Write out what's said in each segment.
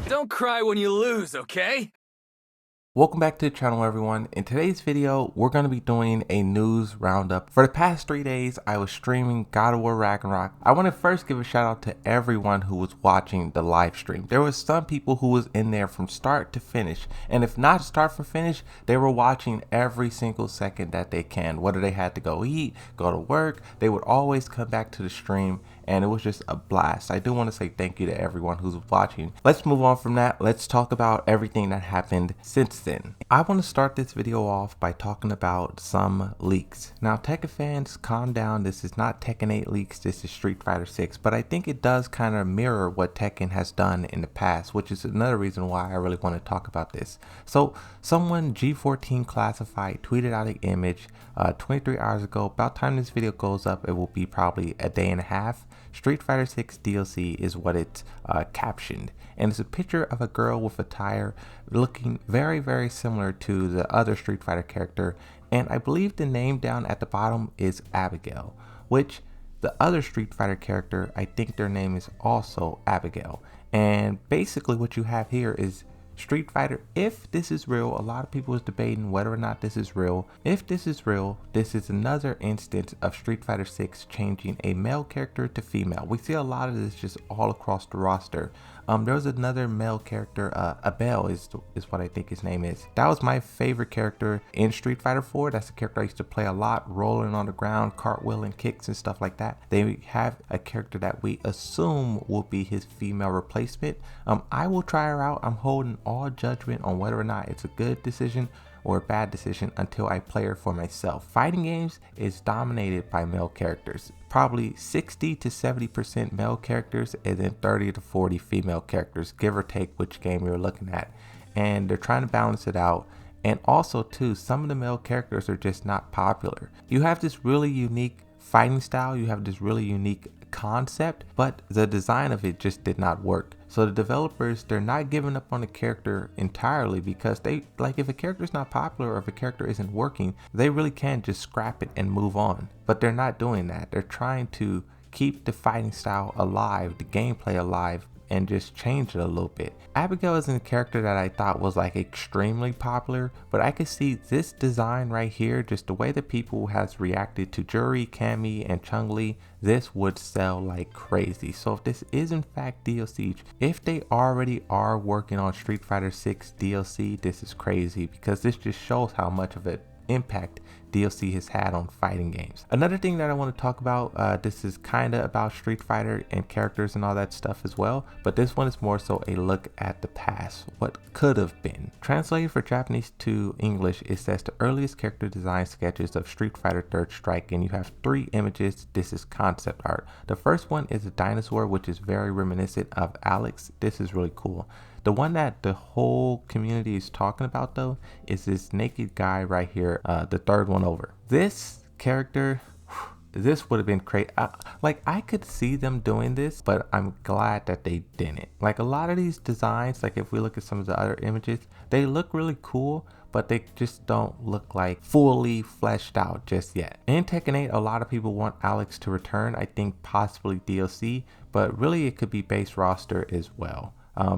Don't cry when you lose, okay? Welcome back to the channel, everyone. In today's video, we're going to be doing a news roundup. For the past 3 days, I was streaming God of War Ragnarok. I want to first give a shout out to everyone who was watching the live stream. There was some people who was in there from start to finish, and if not start from finish, they were watching every single second that they can. Whether they had to go eat, go to work, they would always come back to the stream, and it was just a blast. I do want to say thank you to everyone who's watching. Let's move on from that. Let's talk about everything that happened since then. I want to start this video off by talking about some leaks. Now, Tekken fans, calm down. This is not Tekken 8 leaks. This is Street Fighter 6, but I think it does kind of mirror what Tekken has done in the past, which is another reason why I really want to talk about this. So someone, G14 Classified, tweeted out an image 23 hours ago. About time this video goes up, it will be probably a day and a half. Street Fighter 6 DLC is what it's captioned, and it's a picture of a girl with a tire looking very similar to the other Street Fighter character, and I believe the name down at the bottom is Abigail, which the other Street Fighter character, I think their name is also Abigail. And basically what you have here is Street Fighter, if this is real, a lot of people is debating whether or not this is real. If this is real, this is another instance of Street Fighter 6 changing a male character to female. We see a lot of this just all across the roster. There was another male character, Abel is what I think his name is. That was my favorite character in Street Fighter 4. That's the character I used to play a lot, rolling on the ground, cartwheeling kicks and stuff like that. They have a character that we assume will be his female replacement. I will try her out. I'm holding all judgment on whether or not it's a good decision or a bad decision until I play her for myself. Fighting games is dominated by male characters, probably 60 to 70% male characters and then 30 to 40 female characters, give or take which game you're looking at. And they're trying to balance it out. And also too, some of the male characters are just not popular. You have this really unique fighting style, you have this really unique concept, but the design of it just did not work. So the developers, they're not giving up on the character entirely, because they, like, if a character is not popular or if a character isn't working, they really can just scrap it and move on. But they're not doing that. They're trying to keep the fighting style alive, the gameplay alive, and just change it a little bit. Abigail isn't a character that I thought was like extremely popular, but I could see this design right here, just the way that people has reacted to Juri, Cammy, and Chun-Li, this would sell like crazy. So if this is in fact DLC, if they already are working on Street Fighter 6 DLC, this is crazy, because this just shows how much of an impact DLC has had on fighting games. Another thing that I want to talk about, this is kind of about Street Fighter and characters and all that stuff as well, but this one is more so a look at the past, what could have been. Translated for Japanese to English, it says the earliest character design sketches of Street Fighter Third Strike, and you have 3 images. This is concept art. The first one is a dinosaur, which is very reminiscent of Alex. This is really cool. The one that the whole community is talking about though is this naked guy right here, the third one over. This character, this would have been crazy. Like, I could see them doing this, but I'm glad that they didn't. Like, a lot of these designs, like if we look at some of the other images, they look really cool, but they just don't look like fully fleshed out just yet. In Tekken 8, a lot of people want Alex to return. I think possibly DLC, but really it could be base roster as well.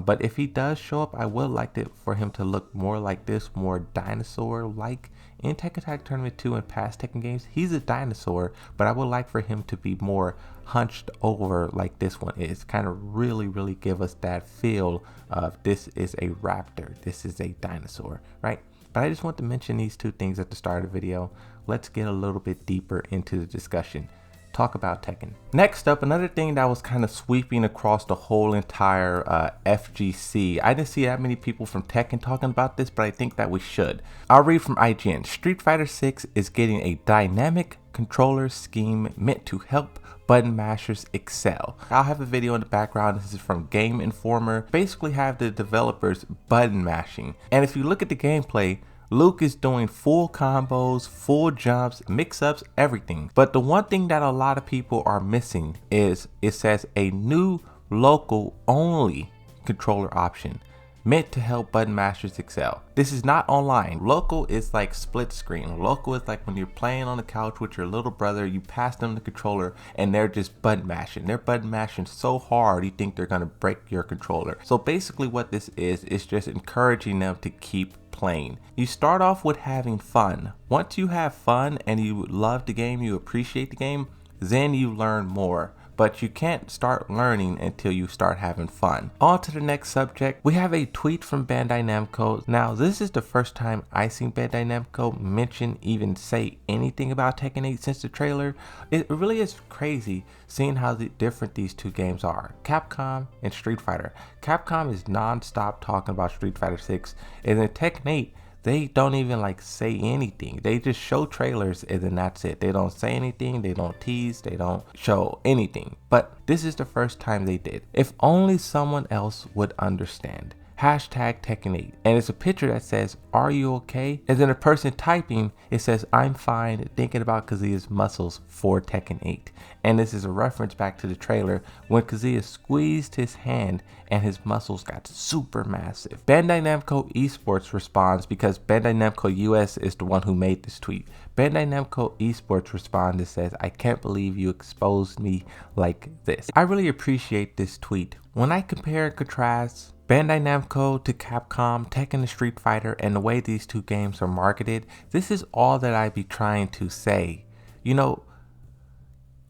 But if he does show up, I would like it for him to look more like this, more dinosaur-like. In Tekken Tag Tournament 2 and past Tekken games, he's a dinosaur, but I would like for him to be more hunched over like this one is. Kind of really give us that feel of this is a raptor, this is a dinosaur, right? But I just want to mention these 2 things at the start of the video. Let's get a little bit deeper into the discussion. Talk about Tekken. Next up, another thing that was kind of sweeping across the whole entire FGC. I didn't see that many people from Tekken talking about this, but I think that we should. I'll read from IGN. Street Fighter 6 is getting a dynamic controller scheme meant to help button mashers excel. I'll have a video in the background. This is from Game Informer. Basically have the developers button mashing. And if you look at the gameplay, Luke is doing full combos, full jumps, mix-ups, everything. But the one thing that a lot of people are missing is it says a new local only controller option. meant to help button masters excel. This is not online. Local is like split screen. Local is like when you're playing on the couch with your little brother, you pass them the controller and they're just button mashing. They're button mashing so hard you think they're gonna break your controller. So basically what this is just encouraging them to keep playing. You start off with having fun. Once you have fun and you love the game, you appreciate the game, then you learn more. But you can't start learning until you start having fun. On to the next subject. We have a tweet from Bandai Namco. Now, this is the first time I've seen Bandai Namco even say anything about Tekken 8 since the trailer. It really is crazy seeing how different these two games are. Capcom and Street Fighter. Capcom is non-stop talking about Street Fighter 6, and then Tekken 8, they don't even like say anything. They just show trailers and then that's it. They don't say anything, they don't tease, they don't show anything. But this is the first time they did. If only someone else would understand. Hashtag Tekken 8. And it's a picture that says, "Are you okay?" And then a person typing, it says, "I'm fine, thinking about Kazuya's muscles for Tekken 8. And this is a reference back to the trailer when Kazuya squeezed his hand and his muscles got super massive. Bandai Namco Esports responds, because Bandai Namco US is the one who made this tweet. Bandai Namco Esports responds and says, "I can't believe you exposed me like this." I really appreciate this tweet. When I compare and contrast Bandai Namco to Capcom, Tekken to Street Fighter, and the way these two games are marketed, this is all that I be trying to say. You know,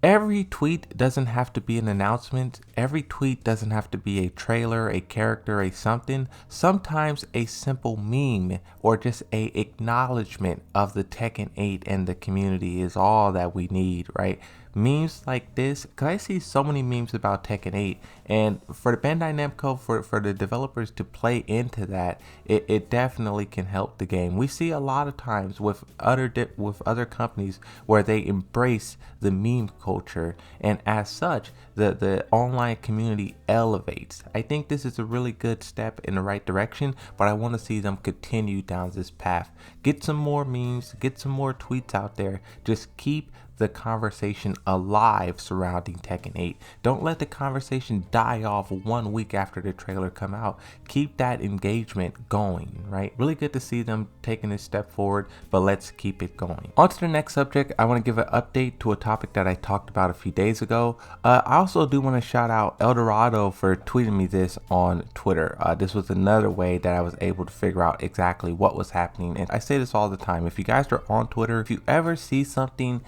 every tweet doesn't have to be an announcement. Every tweet doesn't have to be a trailer, a character, a something. Sometimes a simple meme or just a acknowledgement of the Tekken 8 and the community is all that we need, right? Memes like this, because I see so many memes about Tekken 8, and for the Bandai Namco, for the developers to play into that, it definitely can help the game. We see a lot of times with other companies where they embrace the meme culture, and as such, the online community elevates. I think this is a really good step in the right direction, but I want to see them continue down this path. Get some more memes, get some more tweets out there. Just keep the conversation alive surrounding Tekken 8. Don't let the conversation die off 1 week after the trailer come out. Keep that engagement going, right? Really good to see them taking this step forward, but let's keep it going. On to the next subject. I want to give an update to a topic that I talked about a few days ago. I also do want to shout out Eldorado for tweeting me this on Twitter. This was another way that I was able to figure out exactly what was happening. And I say this all the time. If you guys are on Twitter, if you ever see something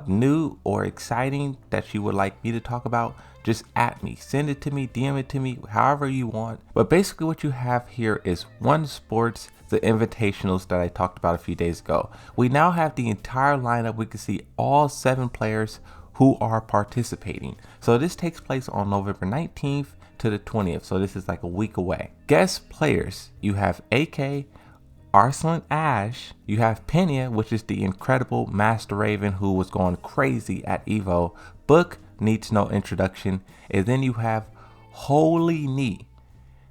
new or exciting that you would like me to talk about, just at me, send it to me, DM it to me, however you want. But basically what you have here is One Sports, the invitationals that I talked about a few days ago. We now have the entire lineup. We can see all 7 players who are participating. So this takes place on November 19th to the 20th. So this is like a week away. Guest players, you have AK, Arslan Ash, you have Pena, which is the incredible Master Raven who was going crazy at Evo. Book needs no introduction. And then you have Holy Knee.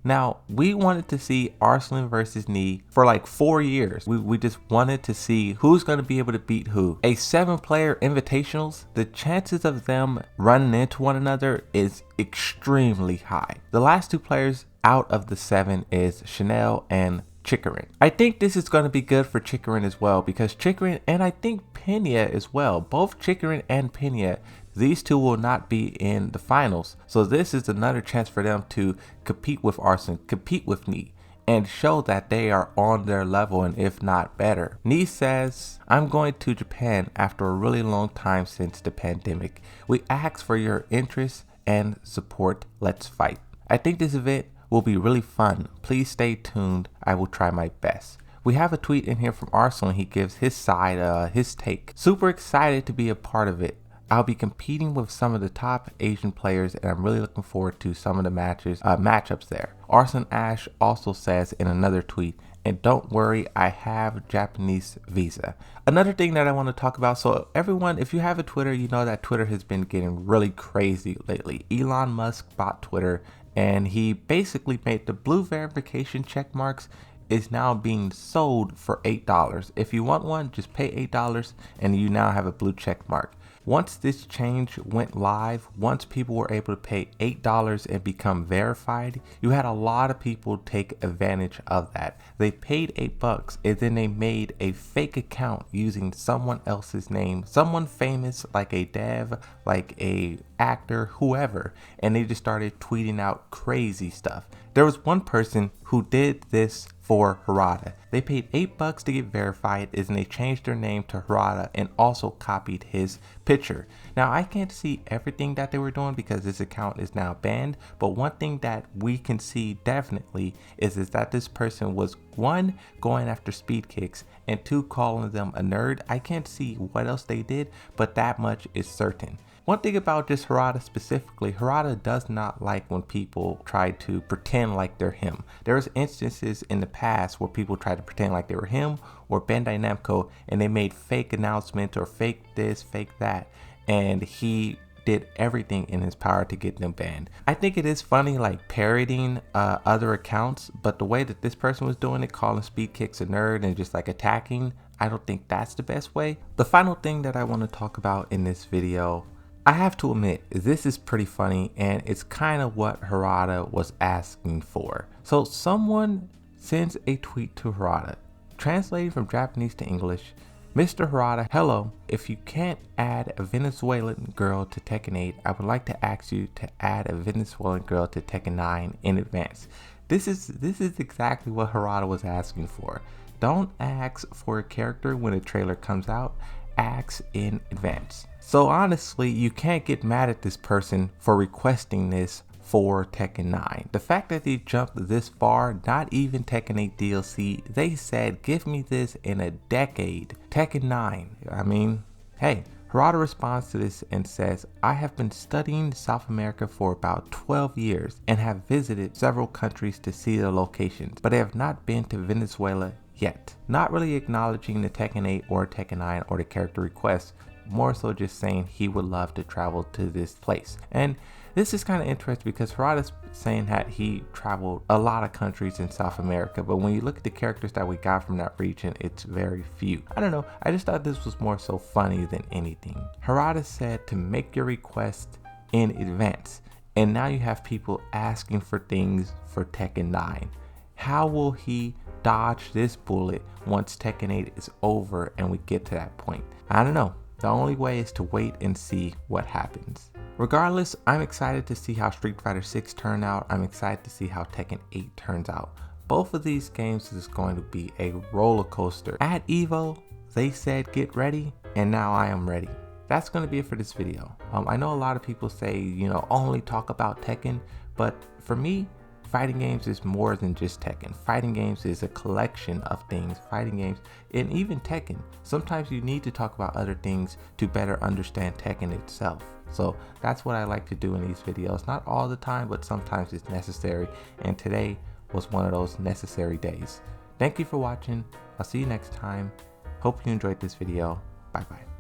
Now, we wanted to see Arslan versus Knee for like 4 years. We just wanted to see who's going to be able to beat who. A 7-player invitationals, the chances of them running into one another is extremely high. The last 2 players out of the 7 is Chanel and Chikarin. I think this is going to be good for Chikarin as well, because Chikarin, and I think Pena as well, both Chikarin and Pena, these 2 will not be in the finals. So this is another chance for them to compete with Arslan, compete with Knee, and show that they are on their level and if not better. Knee says, "I'm going to Japan after a really long time since the pandemic. We ask for your interest and support. Let's fight." I think this event will be really fun. Please stay tuned. I will try my best. We have a tweet in here from Arslan. He gives his side, his take. "Super excited to be a part of it. I'll be competing with some of the top Asian players, and I'm really looking forward to some of the matchups there." Arslan Ash also says in another tweet, "And don't worry, I have Japanese visa." Another thing that I want to talk about, so everyone, if you have a Twitter, you know that Twitter has been getting really crazy lately. Elon Musk bought Twitter, and he basically made the blue verification check marks is now being sold for $8. If you want one, just pay $8 and you now have a blue check mark. Once this change went live, once people were able to pay $8 and become verified, you had a lot of people take advantage of that. They paid $8 and then they made a fake account using someone else's name, someone famous like a dev, like a actor, whoever, and they just started tweeting out crazy stuff. There was one person who did this for Harada. They paid $8 to get verified, and they changed their name to Harada and also copied his picture. Now I can't see everything that they were doing because this account is now banned, but one thing that we can see definitely is that this person was, one, going after speed kicks, and two, calling them a nerd. I can't see what else they did, but that much is certain. One thing about just Harada specifically, Harada does not like when people try to pretend like they're him. There's instances in the past where people tried to pretend like they were him or Bandai Namco, and they made fake announcements or fake this, fake that, and he did everything in his power to get them banned. I think it is funny like parodying other accounts, but the way that this person was doing it, calling speed kicks a nerd and just like attacking, I don't think that's the best way. The final thing that I want to talk about in this video, I have to admit, this is pretty funny, and it's kind of what Harada was asking for. So someone sends a tweet to Harada, translated from Japanese to English. Mr. Harada, hello. If you can't add a Venezuelan girl to Tekken 8, I would like to ask you to add a Venezuelan girl to Tekken 9 in advance. This is exactly what Harada was asking for. Don't ask for a character when a trailer comes out. Ask in advance. So honestly, you can't get mad at this person for requesting this for Tekken 9. The fact that they jumped this far, not even Tekken 8 DLC, they said give me this in a decade. Tekken 9, I mean, hey. Harada responds to this and says, I have been studying South America for about 12 years and have visited several countries to see the locations, but I have not been to Venezuela yet. Not really acknowledging the Tekken 8 or Tekken 9 or the character request, more so just saying he would love to travel to this place. And this is kind of interesting because Harada's saying that he traveled a lot of countries in South America, but when you look at the characters that we got from that region, it's very few. I don't know, I just thought this was more so funny than anything. Harada said to make your request in advance, and now you have people asking for things for Tekken 9. How will he dodge this bullet once Tekken 8 is over and we get to that point? I don't know. The only way is to wait and see what happens. Regardless, I'm excited to see how Street Fighter 6 turn out. I'm excited to see how Tekken 8 turns out. Both of these games is going to be a roller coaster. At EVO, they said get ready, and now I am ready. That's going to be it for this video. I know a lot of people say, you know, only talk about Tekken, but for me, fighting games is more than just Tekken. Fighting games is a collection of things. Fighting games, and even Tekken, sometimes you need to talk about other things to better understand Tekken itself. So that's what I like to do in these videos. Not all the time, but sometimes it's necessary. And today was one of those necessary days. Thank you for watching. I'll see you next time. Hope you enjoyed this video. Bye bye.